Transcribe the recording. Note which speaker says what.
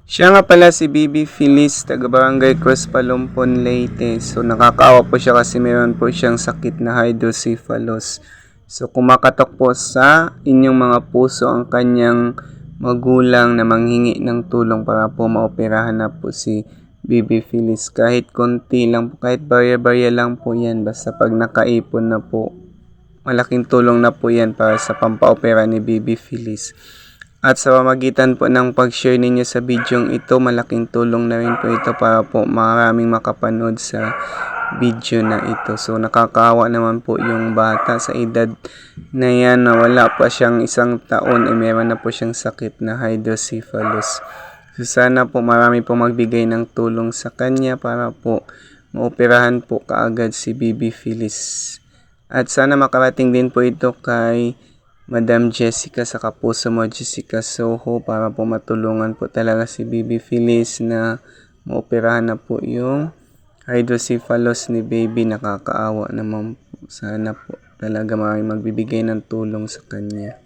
Speaker 1: Siya nga pala si Bibi Feliz, taga Barangay Cruz Palumpon, Leyte. So nakakaawa po siya kasi meron po siyang sakit na hydrocephalus. So kumakatok po sa inyong mga puso ang kanyang magulang na manghingi ng tulong para po maoperahan na po si Bibi Feliz. Kahit konti lang po, kahit barya-barya lang po yan. Basta pag nakaipon na po, malaking tulong na po yan para sa pampaopera ni Bibi Feliz. At sa pamagitan po ng pag-share ninyo sa video ito, malaking tulong na rin po ito para po maraming makapanood sa video na ito. So nakakaawa naman po yung bata sa edad na yan na wala pa siyang 1 taon meron na po siyang sakit na hydrocephalus. So sana po marami po magbigay ng tulong sa kanya para po maoperahan po kaagad si Bibi Feliz. At sana makarating din po ito kay Madam Jessica sa Kapuso Mo Jessica Soho para po matulungan po talaga si Bibi Feliz na maoperahan na po yung hydrocephalus ni baby. Nakakaawa naman po. Sana po talaga magbibigay ng tulong sa kanya.